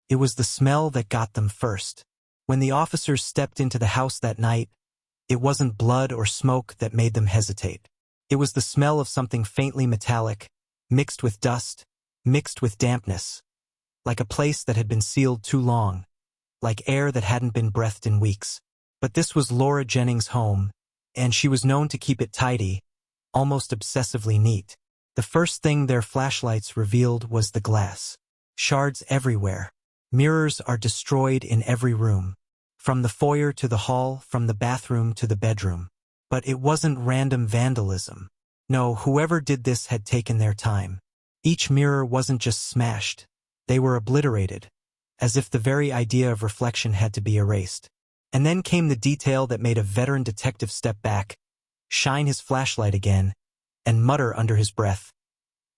It was the smell that got them first. When the officers stepped into the house that night, it wasn't blood or smoke that made them hesitate. It was the smell of something faintly metallic, mixed with dust, mixed with dampness, like a place that had been sealed too long, like air that hadn't been breathed in weeks. But this was Laura Jennings' home, and she was known to keep it tidy, almost obsessively neat. The first thing their flashlights revealed was the glass. Shards everywhere. Mirrors are destroyed in every room. From the foyer to the hall, from the bathroom to the bedroom. But it wasn't random vandalism. No, whoever did this had taken their time. Each mirror wasn't just smashed. They were obliterated, as if the very idea of reflection had to be erased. And then came the detail that made a veteran detective step back, shine his flashlight again, and mutter under his breath,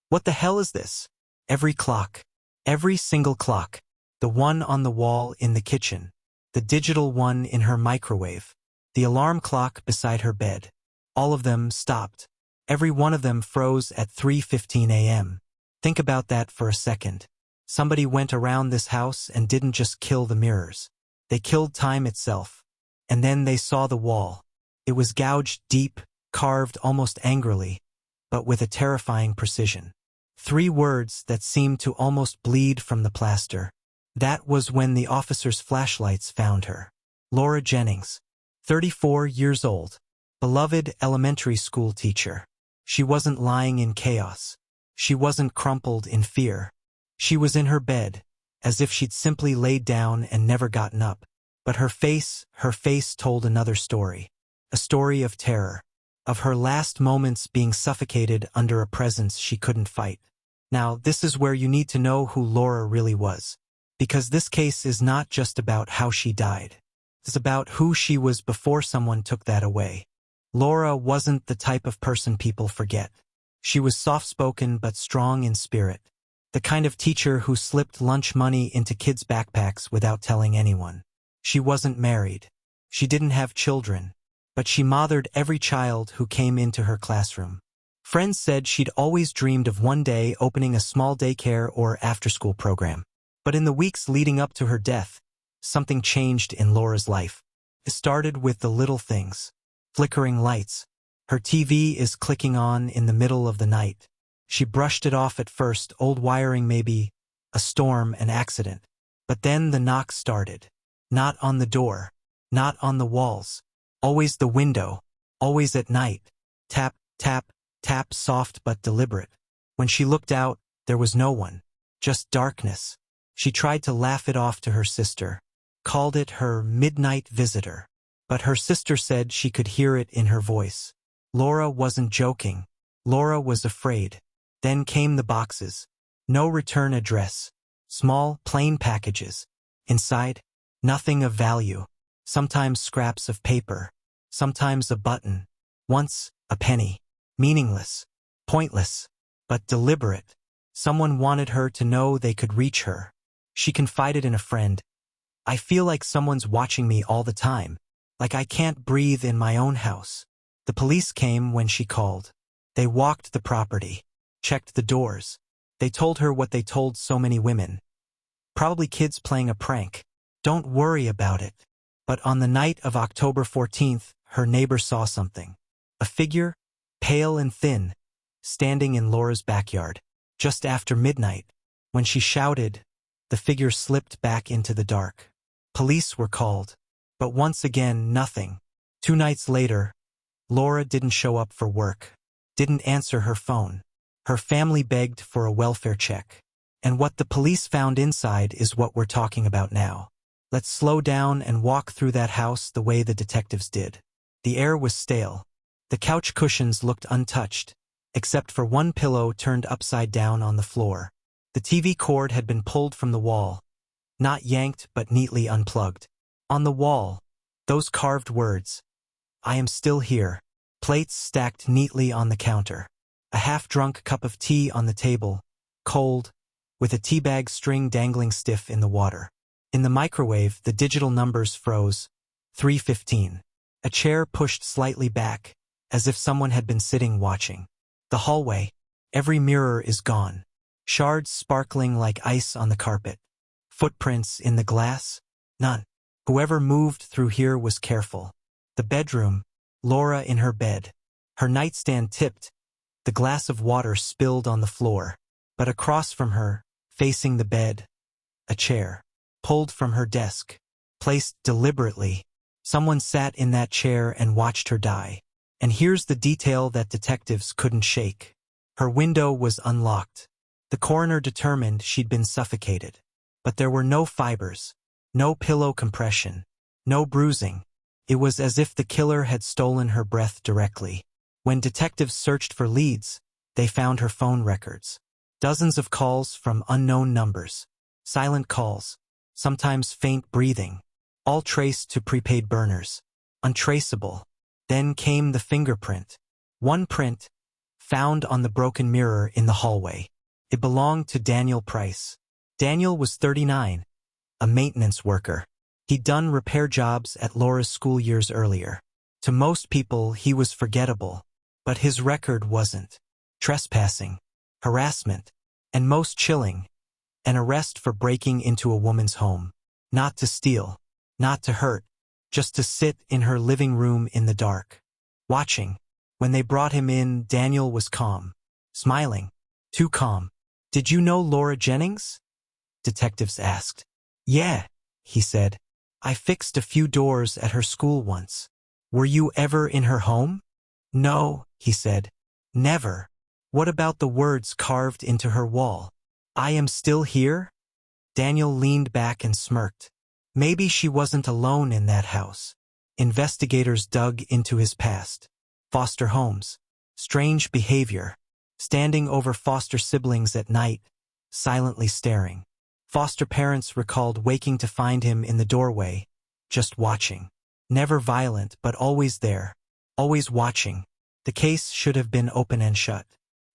"What the hell is this?" Every clock. Every single clock. The one on the wall in the kitchen. The digital one in her microwave. The alarm clock beside her bed. All of them stopped. Every one of them froze at 3:15 a.m. Think about that for a second. Somebody went around this house and didn't just kill the mirrors. They killed time itself. And then they saw the wall. It was gouged deep, carved almost angrily, but with a terrifying precision. 3 words that seemed to almost bleed from the plaster. That was when the officers' flashlights found her. Laura Jennings, 34 years old, beloved elementary school teacher. She wasn't lying in chaos. She wasn't crumpled in fear. She was in her bed, as if she'd simply laid down and never gotten up. But her face told another story. A story of terror. Of her last moments being suffocated under a presence she couldn't fight. Now, this is where you need to know who Laura really was. Because this case is not just about how she died. It's about who she was before someone took that away. Laura wasn't the type of person people forget. She was soft-spoken but strong in spirit. The kind of teacher who slipped lunch money into kids' backpacks without telling anyone. She wasn't married. She didn't have children. But she mothered every child who came into her classroom. Friends said she'd always dreamed of one day opening a small daycare or after-school program. But in the weeks leading up to her death, something changed in Laura's life. It started with the little things. Flickering lights. Her TV is clicking on in the middle of the night. She brushed it off at first, old wiring maybe, a storm, an accident. But then the knocks started. Not on the door. Not on the walls. Always the window. Always at night. Tap, tap, tap, soft but deliberate. When she looked out, there was no one. Just darkness. She tried to laugh it off to her sister. Called it her midnight visitor. But her sister said she could hear it in her voice. Laura wasn't joking. Laura was afraid. Then came the boxes. No return address. Small, plain packages. Inside, nothing of value. Sometimes scraps of paper. Sometimes a button. Once, a penny. Meaningless. Pointless. But deliberate. Someone wanted her to know they could reach her. She confided in a friend. "I feel like someone's watching me all the time. Like I can't breathe in my own house." The police came when she called. They walked the property. Checked the doors. They told her what they told so many women. Probably kids playing a prank. Don't worry about it. But on the night of October 14th, her neighbor saw something. A figure, pale and thin, standing in Laura's backyard. Just after midnight. When she shouted, the figure slipped back into the dark. Police were called. But once again, nothing. 2 nights later, Laura didn't show up for work. Didn't answer her phone. Her family begged for a welfare check. And what the police found inside is what we're talking about now. Let's slow down and walk through that house the way the detectives did. The air was stale. The couch cushions looked untouched, except for one pillow turned upside down on the floor. The TV cord had been pulled from the wall. Not yanked, but neatly unplugged. On the wall, those carved words. "I am still here." Plates stacked neatly on the counter. A half-drunk cup of tea on the table, cold, with a teabag string dangling stiff in the water. In the microwave, the digital numbers froze. 3:15. A chair pushed slightly back, as if someone had been sitting watching. The hallway. Every mirror is gone. Shards sparkling like ice on the carpet. Footprints in the glass? None. Whoever moved through here was careful. The bedroom, Laura in her bed. Her nightstand tipped, the glass of water spilled on the floor. But across from her, facing the bed, a chair, pulled from her desk, placed deliberately. Someone sat in that chair and watched her die. And here's the detail that detectives couldn't shake. Her window was unlocked. The coroner determined she'd been suffocated. But there were no fibers, no pillow compression, no bruising. It was as if the killer had stolen her breath directly. When detectives searched for leads, they found her phone records. Dozens of calls from unknown numbers. Silent calls, sometimes faint breathing, all traced to prepaid burners. Untraceable. Then came the fingerprint. One print, found on the broken mirror in the hallway. It belonged to Daniel Price. Daniel was 39, a maintenance worker. He'd done repair jobs at Laura's school years earlier. To most people, he was forgettable, but his record wasn't. Trespassing, harassment, and most chilling, an arrest for breaking into a woman's home. Not to steal, not to hurt, just to sit in her living room in the dark, watching. When they brought him in, Daniel was calm, smiling, too calm. "Did you know Laura Jennings?" detectives asked. "Yeah," he said. "I fixed a few doors at her school once." "Were you ever in her home?" "No," he said. "Never." "What about the words carved into her wall? 'I am still here'?" Daniel leaned back and smirked. Maybe she wasn't alone in that house. Investigators dug into his past. Foster homes, strange behavior, standing over foster siblings at night, silently staring. Foster parents recalled waking to find him in the doorway, just watching. Never violent, but always there, always watching. The case should have been open and shut.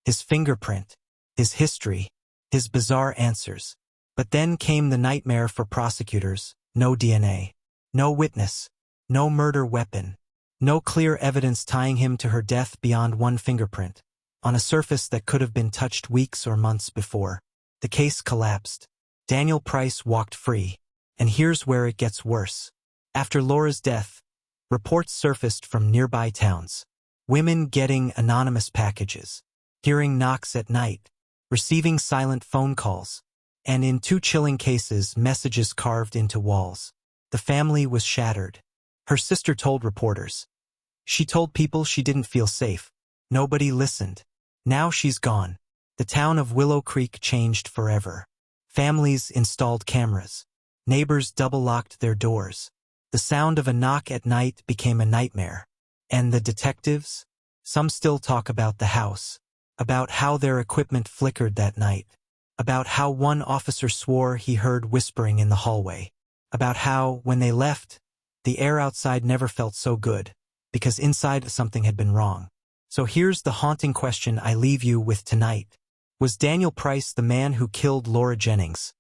His fingerprint, his history, his bizarre answers. But then came the nightmare for prosecutors. No DNA, no witness, no murder weapon, no clear evidence tying him to her death beyond one fingerprint, on a surface that could have been touched weeks or months before. The case collapsed. Daniel Price walked free. And here's where it gets worse. After Laura's death, reports surfaced from nearby towns. Women getting anonymous packages, hearing knocks at night, receiving silent phone calls, and in two chilling cases, messages carved into walls. The family was shattered. Her sister told reporters. She told people she didn't feel safe. Nobody listened. Now she's gone. The town of Willow Creek changed forever. Families installed cameras. Neighbors double-locked their doors. The sound of a knock at night became a nightmare. And the detectives? Some still talk about the house, about how their equipment flickered that night, about how one officer swore he heard whispering in the hallway, about how, when they left, the air outside never felt so good, because inside something had been wrong. So here's the haunting question I leave you with tonight. Was Daniel Price the man who killed Laura Jennings,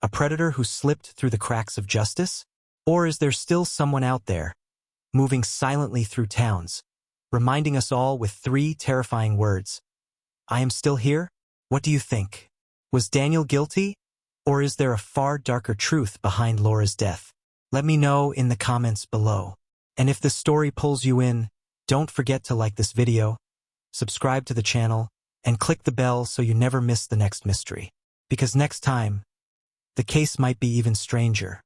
a predator who slipped through the cracks of justice? Or is there still someone out there, moving silently through towns, reminding us all with three terrifying words? I am still here? What do you think? Was Daniel guilty? Or is there a far darker truth behind Laura's death? Let me know in the comments below. And if this story pulls you in, don't forget to like this video, subscribe to the channel, and click the bell so you never miss the next mystery. Because next time, the case might be even stranger.